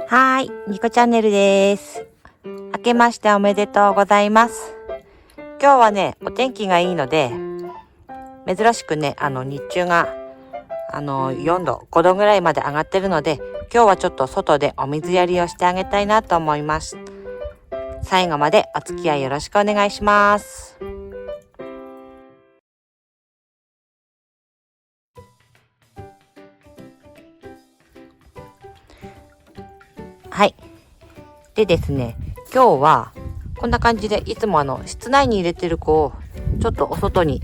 はい、ニコチャンネルです。明けましておめでとうございます。今日はね、お天気がいいので、珍しくね、日中が、4度、5度ぐらいまで上がってるので、今日はちょっと外でお水やりをしてあげたいなと思います。最後までお付き合いよろしくお願いします。はい。でですね、今日はこんな感じで、いつも室内に入れてる子をちょっとお外に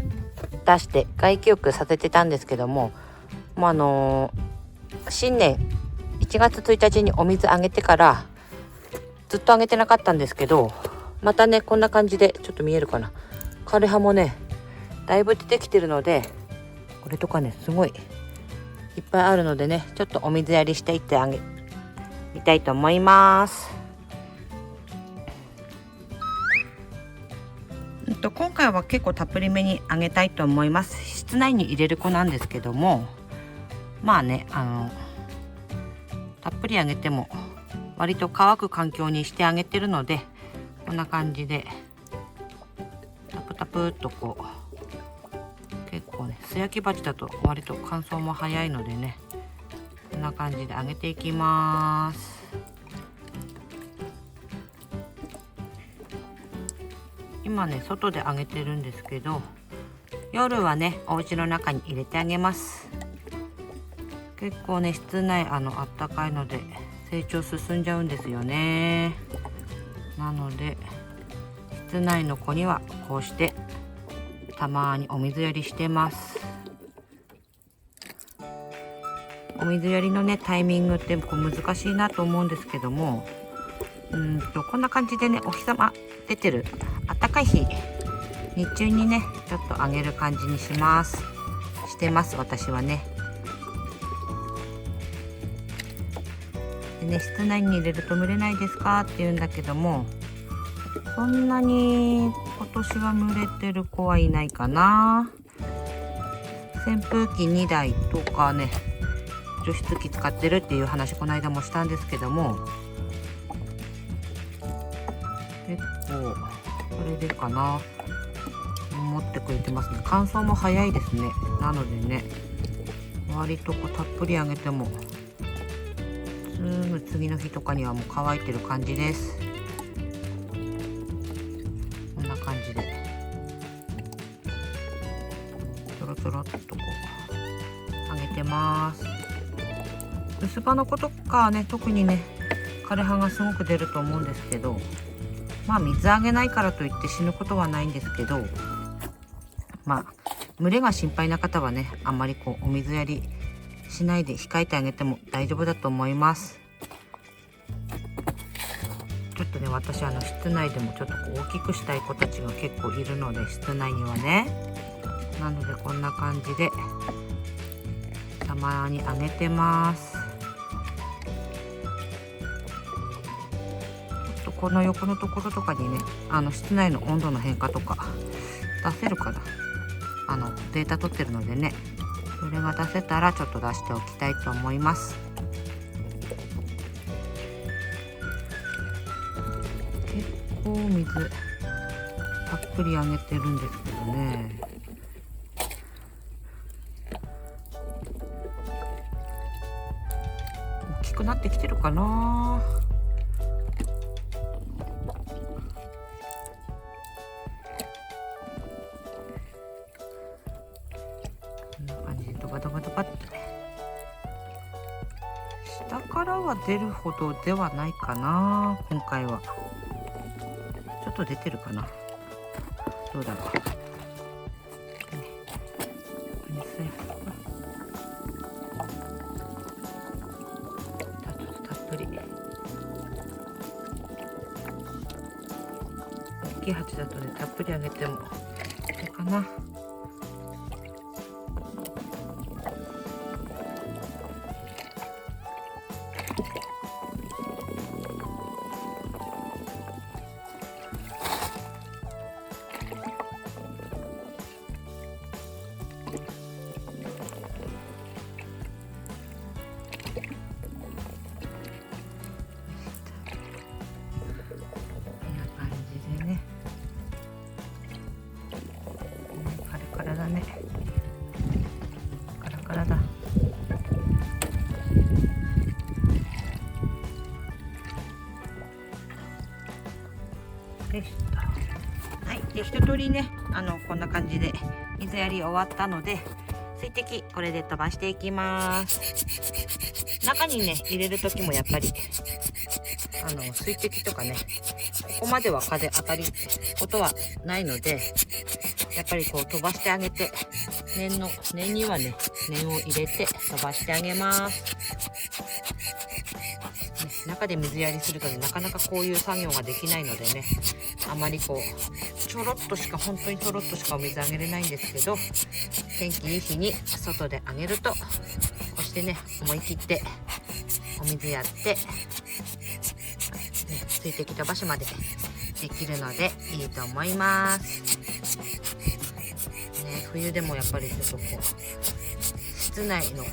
出して外気浴させてたんですけども、新年1月1日にお水あげてからずっとあげてなかったんですけど、またねこんな感じで、ちょっと見えるかな、枯葉もねだいぶ出てきてるので、これとかねすごいいっぱいあるのでね、ちょっとお水やりしていってあげみたいと思います。今回は結構たっぷりめにあげたいと思います。室内に入れる子なんですけども、まあねたっぷりあげても割と乾く環境にしてあげてるので、こんな感じでタプタプっとこう、結構ね素焼き鉢だと割と乾燥も早いのでね、こんな感じであげていきます。今ね外であげてるんですけど、夜はねお家の中に入れてあげます。結構ね室内あったかいので成長進んじゃうんですよね。なので室内の子にはこうしてたまにお水やりしてます。お水やりのねタイミングって難しいなと思うんですけども、こんな感じでねお日様出てる暖かい日、日中にねちょっとあげる感じにしてます。私はね。でね、室内に入れると蒸れないですかって言うんだけども、そんなに今年は蒸れてる子はいないかな。扇風機2台とかね、除湿機使ってるっていう話この間もしたんですけども、結構これでかな、持ってくれてますね。乾燥も早いですね。なのでね割とたっぷりあげてもすぐ次の日とかにはもう乾いてる感じです。こんな感じでちょろちょろっとこうあげてます。薄葉の子とかはね特にね枯葉がすごく出ると思うんですけど、まあ水あげないからといって死ぬことはないんですけど、まあ蒸れが心配な方はねあんまりお水やりしないで控えてあげても大丈夫だと思います。ちょっとね私室内でもちょっと大きくしたい子たちが結構いるので、室内にはね、なのでこんな感じでたまにあげてます。ちょっとこの横のところとかにね室内の温度の変化とか出せるかな、データ取ってるのでね、それが出せたらちょっと出しておきたいと思います。結構水たっぷりあげてるんですけどね、大きくなってきてるかな。こんな感じでドバドバドバって、下からは出るほどではないかな。今回はちょっと出てるかな、どうだろう。たっぷり大きい鉢だとねたっぷりあげてもいいかな。でした。はい、で一通りねこんな感じで水やり終わったので、水滴これで飛ばしていきます。中にね入れる時もやっぱり水滴とかね、ここまでは風当たることはないので、やっぱりこう飛ばしてあげて、念にはね念を入れて飛ばしてあげます。中で水やりするとね、なかなかこういう作業ができないのでね、あまりこうちょろっとしか、本当にちょろっとしかお水あげれないんですけど、天気いい日に外であげるとこうしてね思い切ってお水やって、水滴飛ばしまでできるのでいいと思います、冬でもやっぱりちょっとこう室内の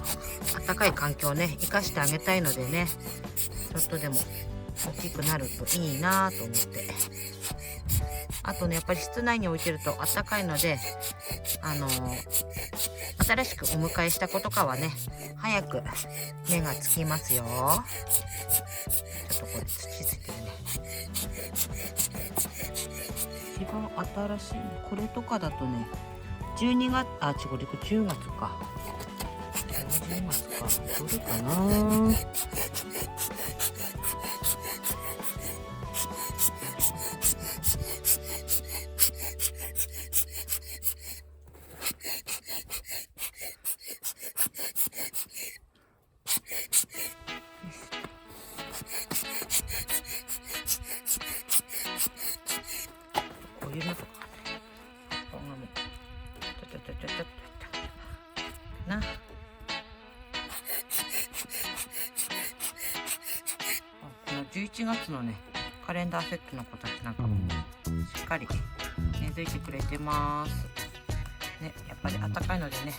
暖かい環境をね生かしてあげたいのでね、ちょっとでも大きくなるといいなと思って。あとね、やっぱり室内に置いてると暖かいので、新しくお迎えした子とかはね早く芽がつきますよ。ちょっとこれ土ついてるね。一番新しいこれとかだとね、12月、あ、違う、10月か。10月か。どれかな。こういうのとかね、葉っぱがもうな。この11月のねカレンダーセットの子たちなんかもしっかり根付いてくれてますね。やっぱり暖かいのでね、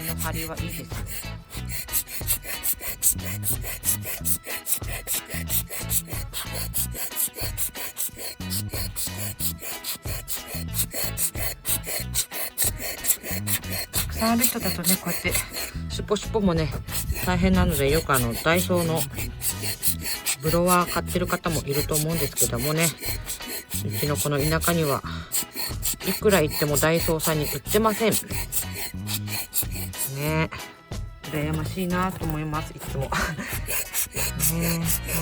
根の張りはいいですよ。たくさんある人だとね、こうやってシュポシュポもね大変なので、よくダイソーのブロワー買ってる方もいると思うんですけどもね、うちのこの田舎にはいくら言ってもダイソーさんに売ってませんね。羨ましいなと思います、いつもね。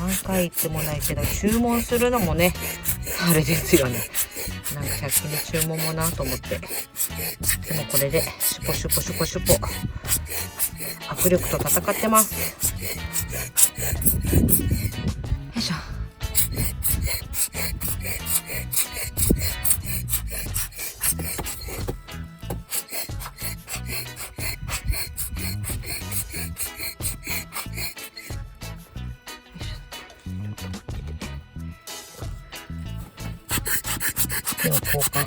何回言ってもないけど、注文するのもねあれですよね。なんか100均で注文もなと思って、でもこれでシュポシュポシュポシュポ握力と戦ってます。よいしょ。手を交換。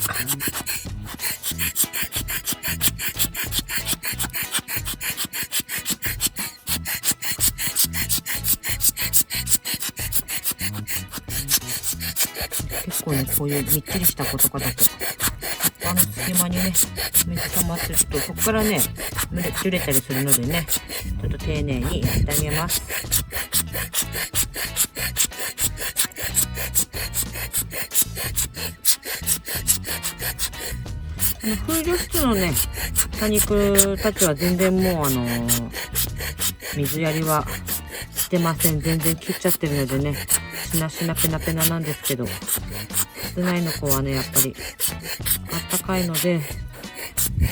結構ね、こういうみっちりした子とかだと葉っぱの隙間にね水溜まってると、そこからねずれたりするのでね、ちょっと丁寧にやってあげます。風量室のね多肉たちは全然もう水やりはしてません。全然切っちゃってるのでね、しなしなペナペナなんですけど、室内の子はねやっぱりあったかいので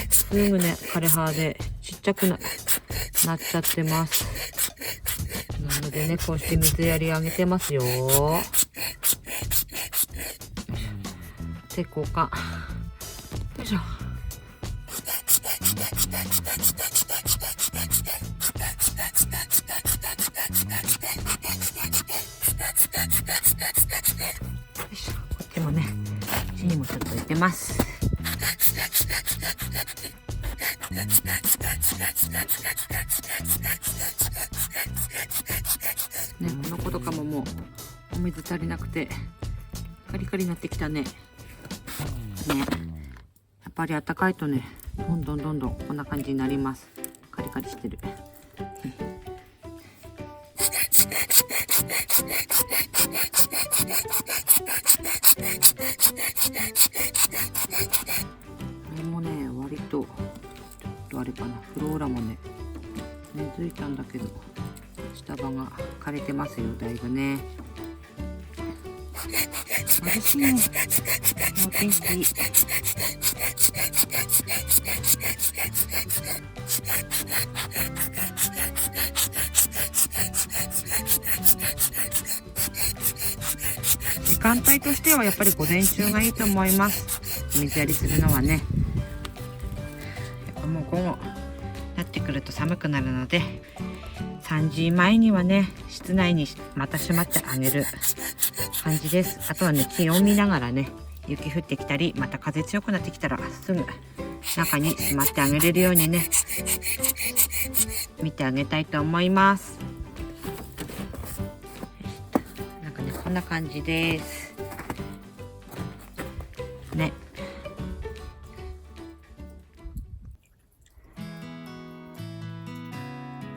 すぐね枯葉でちっちゃく なっちゃってます。なのでね、こうして水やりあげてますよ。で交換。よいしょ。こっちもね、こっちにもちょっと入れてます。ね、この子とかももうお水足りなくてカリカリになってきたね。ね、やっぱり暖かいとね、どんどんこんな感じになります。カリカリしてる。れもね、割とちょっとあれかな、フローラもね根付いたんだけど下葉が枯れてますよ、だいぶね。眩しいね、お天気。時間帯としてはやっぱり午前中がいいと思います。水やりするのはね。やっぱもう午後なってくると寒くなるので、3時前にはね室内にまたしまってあげる感じです。あとはね、気温見ながらね、雪降ってきたりまた風強くなってきたらすぐ中にしまってあげれるようにね見てあげたいと思います。なんかね、こんな感じですね。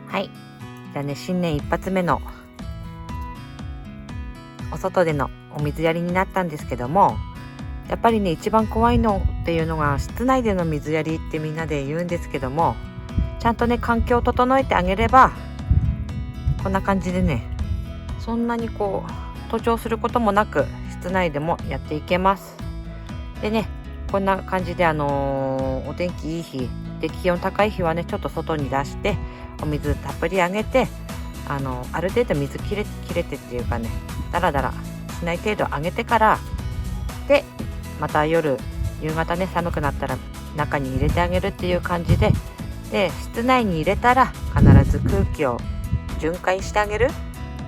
はい、じゃあね、新年一発目のお外でのお水やりになったんですけども、やっぱりね、一番怖いのっていうのが室内での水やりってみんなで言うんですけども、ちゃんとね環境を整えてあげればこんな感じでね、そんなにこう徒長することもなく室内でもやっていけます。でね、こんな感じでお天気いい日で気温高い日はね、ちょっと外に出してお水たっぷりあげて、ある程度水切れてっていうかね、だらだらしない程度あげてから、でまた夕方ね寒くなったら中に入れてあげるっていう感じで、室内に入れたら必ず空気を巡回してあげる、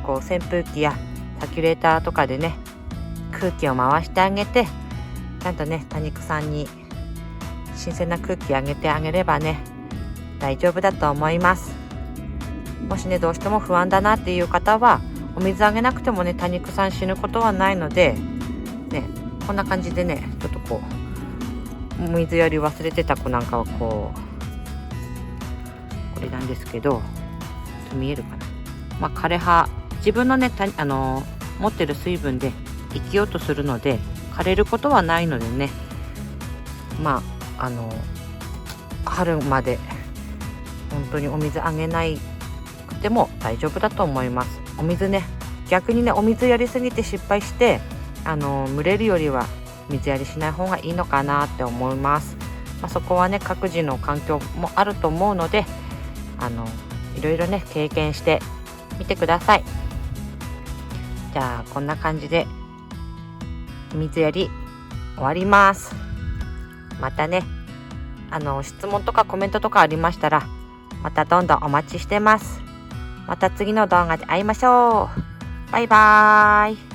こう扇風機やサーキュレーターとかでね空気を回してあげて、ちゃんとね多肉さんに新鮮な空気あげてあげればね大丈夫だと思います。もしねどうしても不安だなっていう方は、お水あげなくてもね多肉さん死ぬことはないのでね、こんな感じでね、ちょっとこう水やり忘れてた子なんかはこれなんですけど、見えるかな、まあ枯葉、自分のね持ってる水分で生きようとするので枯れることはないのでね、まあ春まで本当にお水あげないくても大丈夫だと思います。お水ね、逆にねお水やりすぎて失敗して蒸れるよりは水やりしない方がいいのかなって思います。そこはね各自の環境もあると思うので、いろいろね経験してみてください。じゃあこんな感じで水やり終わります。またね質問とかコメントとかありましたらまたどんどんお待ちしてます。また次の動画で会いましょう。バイバーイ。